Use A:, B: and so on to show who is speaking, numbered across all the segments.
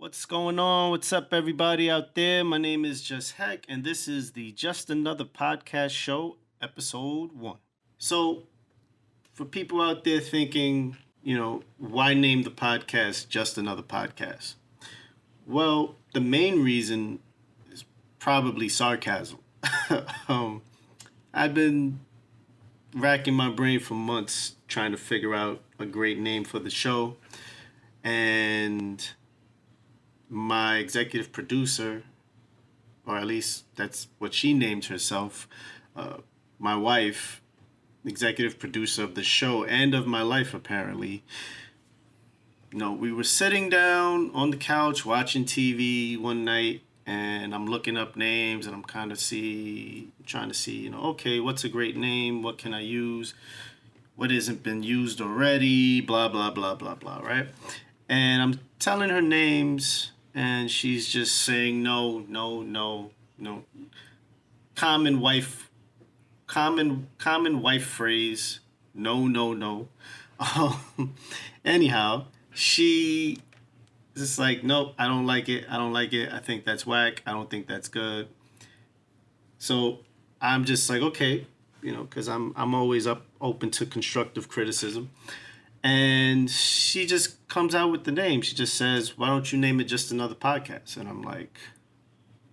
A: What's going on? What's up, everybody out there? My name is Just.Hek, and this is the Just Another Podcast Show, Episode 1. So, for people out there thinking, why name the podcast Just Another Podcast? Well, the main reason is probably sarcasm. um, I've been racking my brain for months trying to figure out a great name for the show, and my executive producer, or at least that's what she named herself, my wife, executive producer of the show and of my life, apparently. We were sitting down on the couch watching TV one night, and I'm looking up names, and I'm trying to see, okay, what's a great name? What can I use? What hasn't been used already? Blah, blah, blah, blah, blah, right? And I'm telling her names, and she's just saying no, no, no, no. Common wife phrase. No, no, no. Anyhow, she just like, nope, I don't like it. I don't like it. I think that's whack. I don't think that's good. So I'm just like, okay, because I'm always open to constructive criticism. And she just comes out with the name. She just says, why don't you name it Just Another Podcast? And I'm like,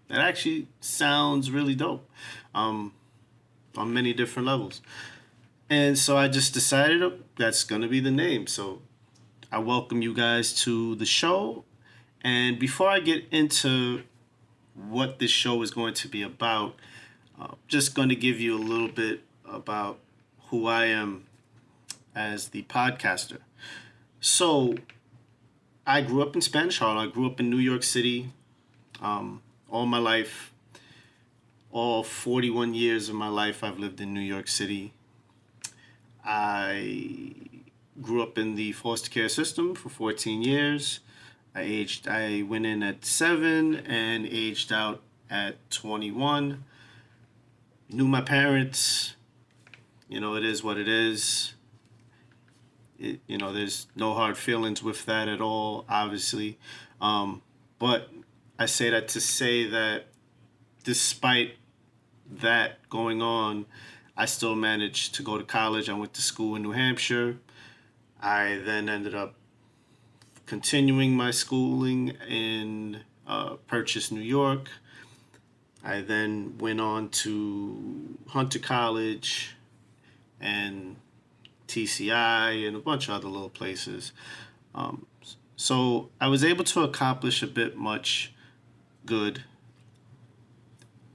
A: that actually sounds really dope, on many different levels. And so I just decided that's going to be the name. So I welcome you guys to the show. And before I get into what this show is going to be about, just going to give you a little bit about who I am as the podcaster. So I grew up in Spanish Harlem. I grew up in New York City all my life. All 41 years of my life I've lived in New York City. I grew up in the foster care system for 14 years. I went in at 7 and aged out at 21. Knew my parents. It is what it is. There's no hard feelings with that at all, obviously. But I say that to say that despite that going on, I still managed to go to college. I went to school in New Hampshire. I then ended up continuing my schooling in Purchase, New York. I then went on to Hunter College and TCI and a bunch of other little places. So I was able to accomplish a bit much good.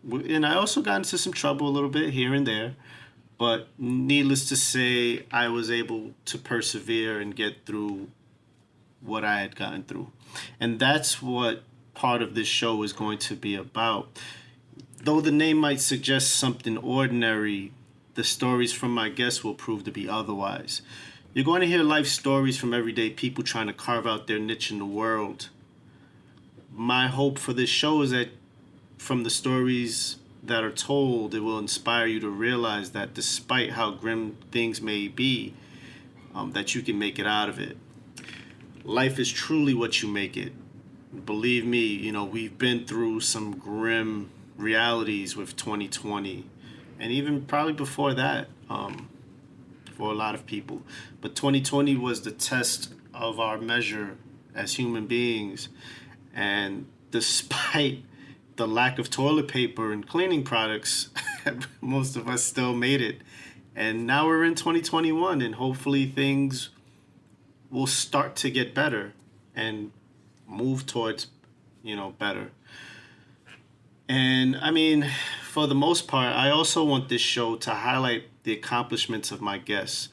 A: And I also got into some trouble a little bit here and there. But needless to say, I was able to persevere and get through what I had gotten through. And that's what part of this show is going to be about. Though the name might suggest something ordinary, the stories from my guests will prove to be otherwise. You're going to hear life stories from everyday people trying to carve out their niche in the world. My hope for this show is that from the stories that are told, it will inspire you to realize that despite how grim things may be, that you can make it out of it. Life is truly what you make it. Believe me, we've been through some grim realities with 2020. And even probably before that, for a lot of people. But 2020 was the test of our measure as human beings. And despite the lack of toilet paper and cleaning products, most of us still made it. And now we're in 2021, and hopefully things will start to get better and move towards, better. And I mean, for the most part, I also want this show to highlight the accomplishments of my guests,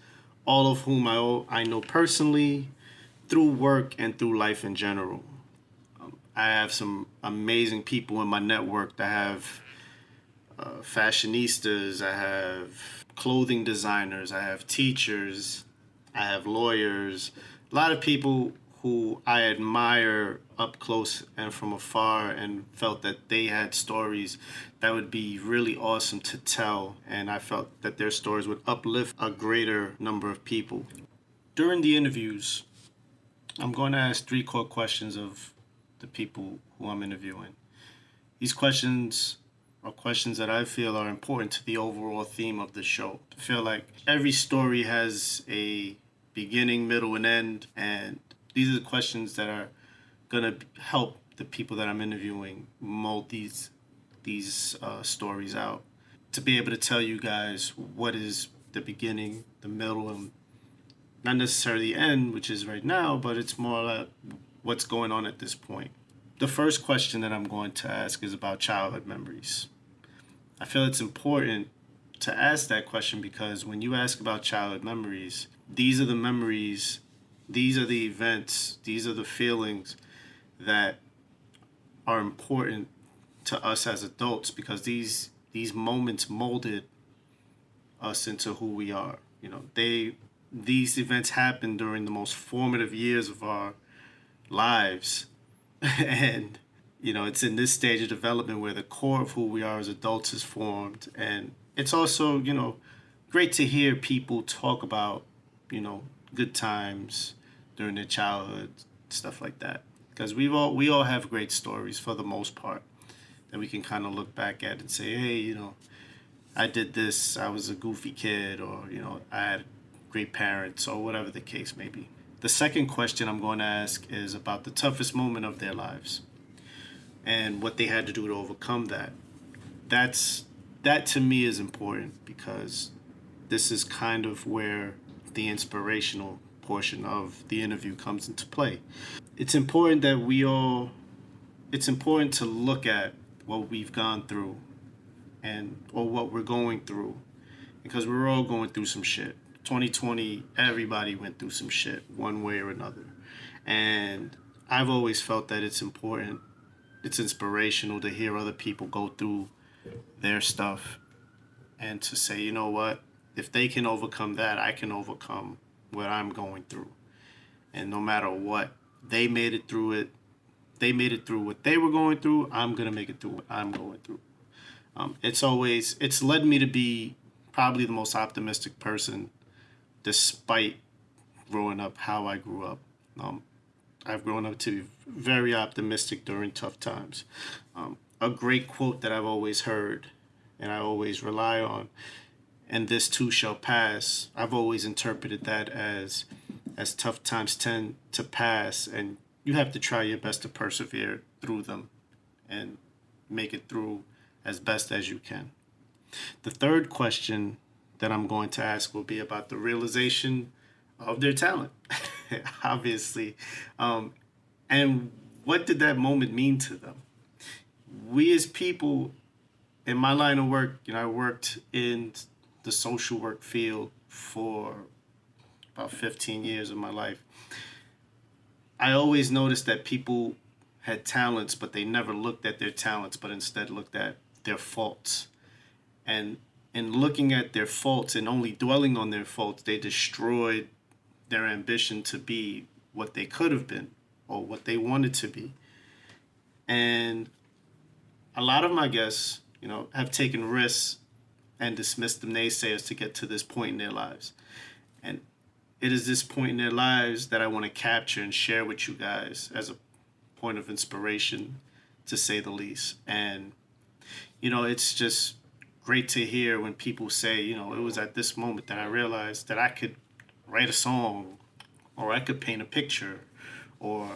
A: all of whom I know personally, through work and through life in general. I have some amazing people in my network that have fashionistas, I have clothing designers, I have teachers, I have lawyers, a lot of people who I admire up close and from afar, and felt that they had stories that would be really awesome to tell, and I felt that their stories would uplift a greater number of people. During the interviews, I'm going to ask 3 core questions of the people who I'm interviewing. These questions are questions that I feel are important to the overall theme of the show. I feel like every story has a beginning, middle, and end, and these are the questions that are gonna help the people that I'm interviewing mold these stories out. To be able to tell you guys what is the beginning, the middle, and not necessarily the end, which is right now, but it's more like what's going on at this point. The first question that I'm going to ask is about childhood memories. I feel it's important to ask that question because when you ask about childhood memories, these are the memories, these are the events, these are the feelings that are important to us as adults because these moments molded us into who we are. You know, these events happen during the most formative years of our lives. And you know, it's in this stage of development where the core of who we are as adults is formed. And it's also, you know, great to hear people talk about, you know, good times during their childhood, stuff like that. Because we all have great stories for the most part that we can kind of look back at and say, hey, you know, I did this, I was a goofy kid, or, you know, I had great parents, or whatever the case may be. The second question I'm going to ask is about the toughest moment of their lives and what they had to do to overcome that. That to me is important because this is kind of where the inspirational portion of the interview comes into play. It's important that it's important to look at what we've gone through or what we're going through because we're all going through some shit. 2020, everybody went through some shit one way or another. And I've always felt that it's important, it's inspirational to hear other people go through their stuff and to say, you know what, if they can overcome that, I can overcome what I'm going through. And no matter what, they made it through it. They made it through what they were going through. I'm going to make it through what I'm going through. It's led me to be probably the most optimistic person despite growing up how I grew up. I've grown up to be very optimistic during tough times. A great quote that I've always heard and I always rely on, and this too shall pass. I've always interpreted that as tough times tend to pass and you have to try your best to persevere through them and make it through as best as you can. The third question that I'm going to ask will be about the realization of their talent, obviously. And what did that moment mean to them? We as people, in my line of work, you know, I worked in the social work field for about 15 years of my life. I always noticed that people had talents, but they never looked at their talents, but instead looked at their faults. And in looking at their faults and only dwelling on their faults, they destroyed their ambition to be what they could have been or what they wanted to be. And a lot of my guests, you know, have taken risks and dismissed the naysayers to get to this point in their lives. And it is this point in their lives that I want to capture and share with you guys as a point of inspiration, to say the least. And, you know, it's just great to hear when people say, you know, it was at this moment that I realized that I could write a song or I could paint a picture or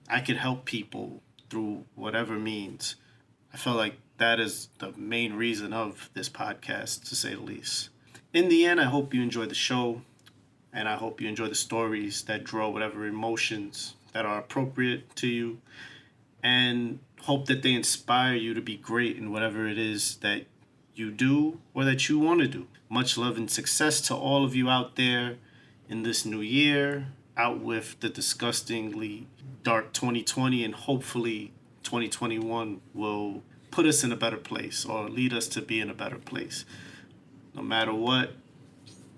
A: I could help people through whatever means. I feel like that is the main reason of this podcast, to say the least. In the end, I hope you enjoy the show and I hope you enjoy the stories that draw whatever emotions that are appropriate to you and hope that they inspire you to be great in whatever it is that you do or that you want to do. Much love and success to all of you out there in this new year, out with the disgustingly dark 2020, and hopefully 2021 will put us in a better place or lead us to be in a better place. No matter what,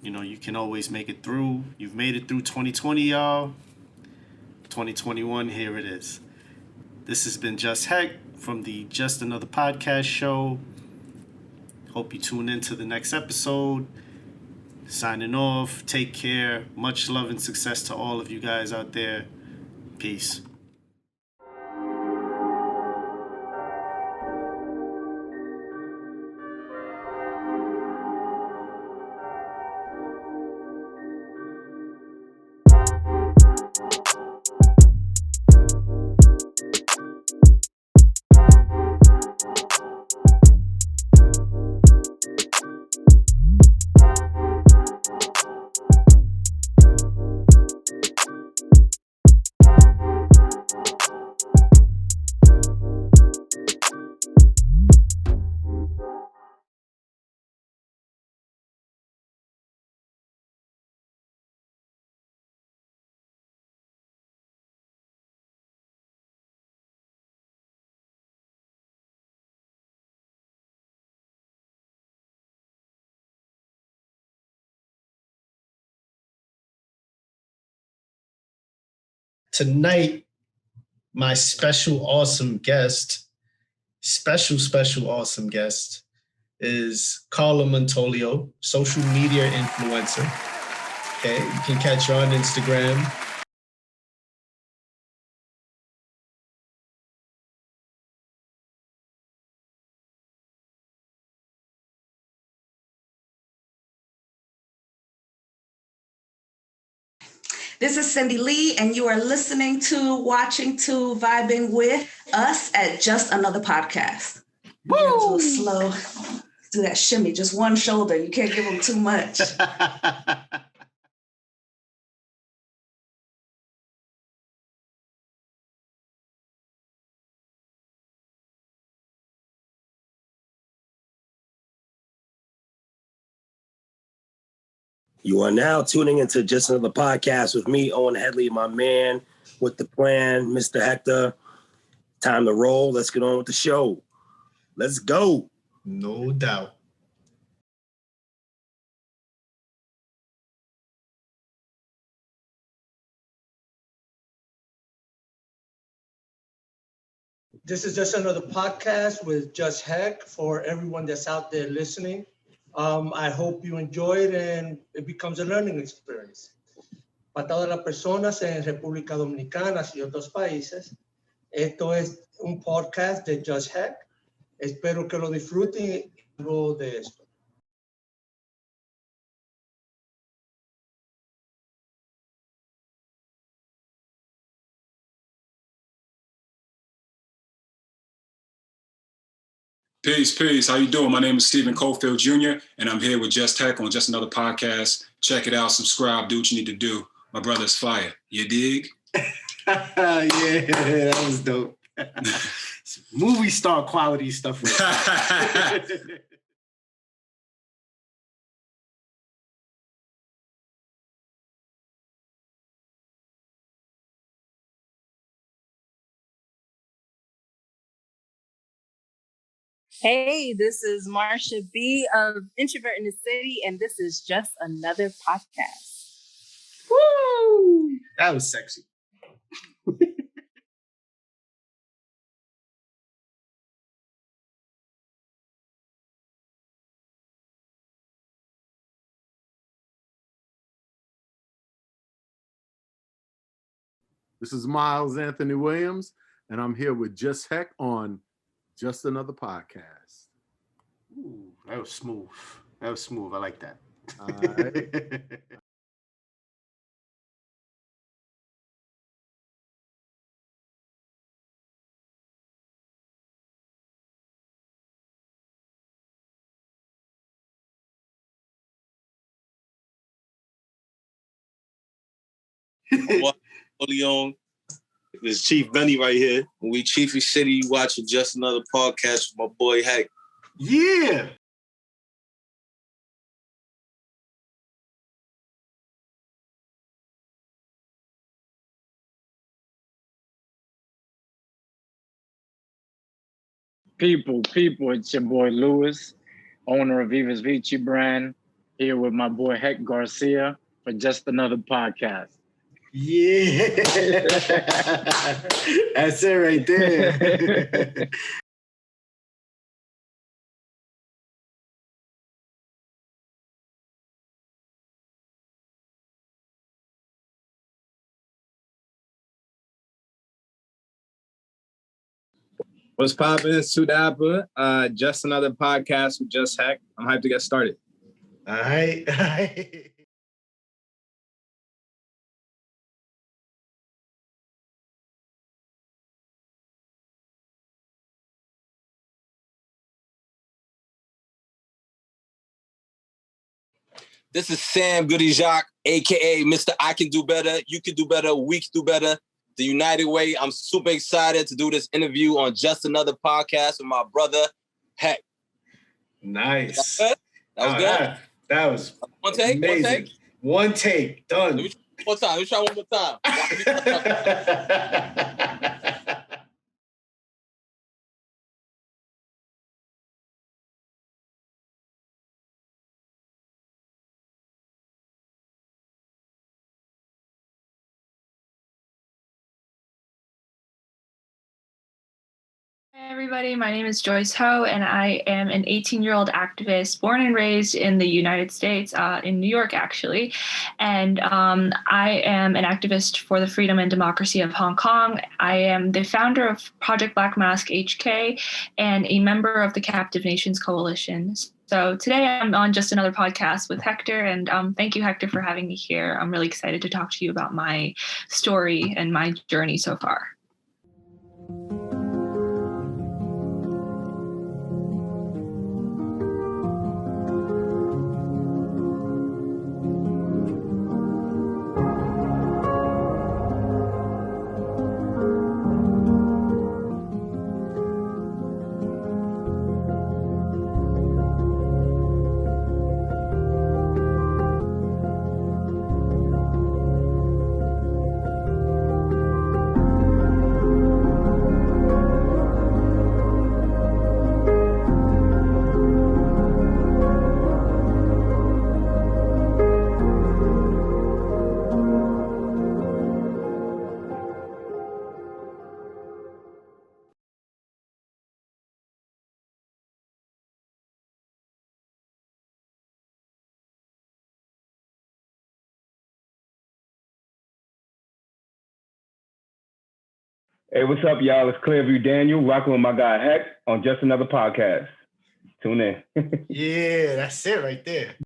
A: you know, you can always make it through. You've made it through 2020, y'all. 2021, here it is. This has been Just.Hek from the Just Another Podcast show. Hope you tune in to the next episode. Signing off. Take care. Much love and success to all of you guys out there. Peace. Tonight, my special awesome guest is Carla Montolio, social media influencer. Okay, you can catch her on Instagram.
B: This is Cindy Lee, and you are listening to, watching to, vibing with us at Just Another Podcast. Woo! It's a little slow. Do that shimmy, just one shoulder. You can't give them too much.
C: You are now tuning into Just Another Podcast with me, Owen Headley, my man with the plan, Mr. Hector. Time to roll. Let's get on with the show. Let's go.
A: No doubt.
D: This is Just Another Podcast with Just.Hek for everyone that's out there listening. I hope you enjoy it and it becomes a learning experience. Para todas las personas en República Dominicana y otros países, esto es un podcast de Just.Hek. Espero que lo disfruten algo de esto.
E: Peace. How you doing? My name is Stephen Cofield Jr., and I'm here with Just.Hek on Just Another Podcast. Check it out, subscribe, do what you need to do. My brother's fire. You dig?
A: Yeah, that was dope. Movie star quality stuff.
F: Hey, this is Marsha B of Introvert in the City, and this is Just Another Podcast.
A: Woo! That was sexy.
G: This is Miles Anthony Williams, and I'm here with Just.Hek on Just Another Podcast.
A: Ooh, that was smooth. I like that.
G: All right.
H: What Leon? This is Chief Benny right here. We Chiefy City watching Just Another Podcast with my boy Hek.
A: Yeah.
I: People, it's your boy Lewis, owner of Viva's Vici brand, here with my boy Hek Garcia for Just Another Podcast.
A: Yeah. That's it right there.
J: What's poppin'? Sudapa. Just Another Podcast with Just.Hek. I'm hyped to get started.
A: All right.
H: This is Sam Goody Jacques, aka Mr. I Can Do Better, You Can Do Better, We Can Do Better, the United Way. I'm super excited to do this interview on Just Another Podcast with my brother Hek.
A: Nice.
H: That was good.
A: That was
H: One take.
A: amazing. One take. Done.
H: One time. Let me try one more time.
K: Hi, everybody. My name is Joyce Ho, and I am an 18-year-old activist born and raised in the United States, in New York, actually. And I am an activist for the freedom and democracy of Hong Kong. I am the founder of Project Black Mask HK and a member of the Captive Nations Coalition. So today I'm on Just Another Podcast with Hector, and thank you, Hector, for having me here. I'm really excited to talk to you about my story and my journey so far.
L: Hey, what's up, y'all? It's Clearview Daniel, rocking with my guy Heck on Just Another Podcast. Tune in.
A: Yeah, that's it right there.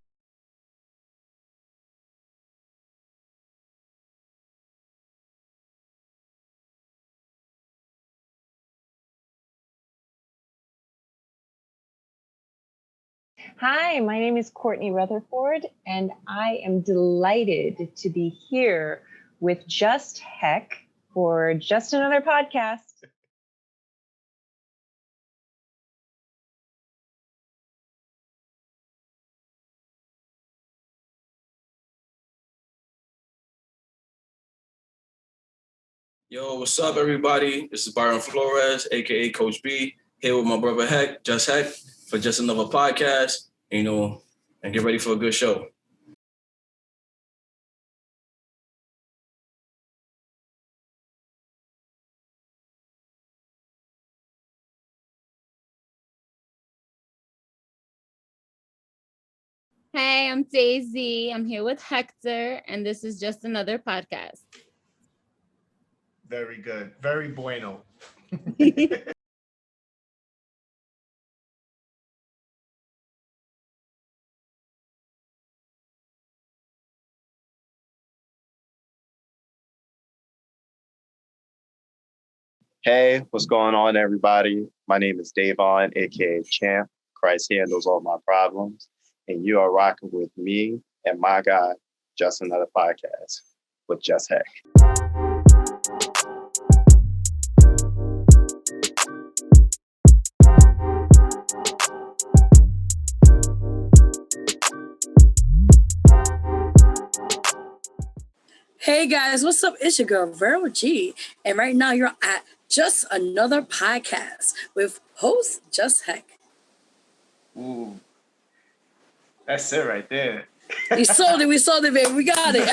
M: Hi, my name is Courtney Rutherford, and I am delighted to be here with Just.Hek for Just Another Podcast.
H: Yo, what's up, everybody? This is Byron Flores, aka Coach B, here with my brother Heck, Just Heck, for Just Another Podcast. And get ready for a good show.
N: Hey, I'm Daisy. I'm here with Hector, and this is Just Another Podcast.
A: Very good. Very bueno.
O: Hey, what's going on, everybody? My name is Davon, aka Champ. Christ handles all my problems. And you are rocking with me and my guy, Just Another Podcast with Just.Hek.
P: Hey guys, what's up? It's your girl Vero G, and right now you're at Just Another Podcast with host Just.Hek.
A: Ooh, that's it right there.
P: We sold it, baby. We got it.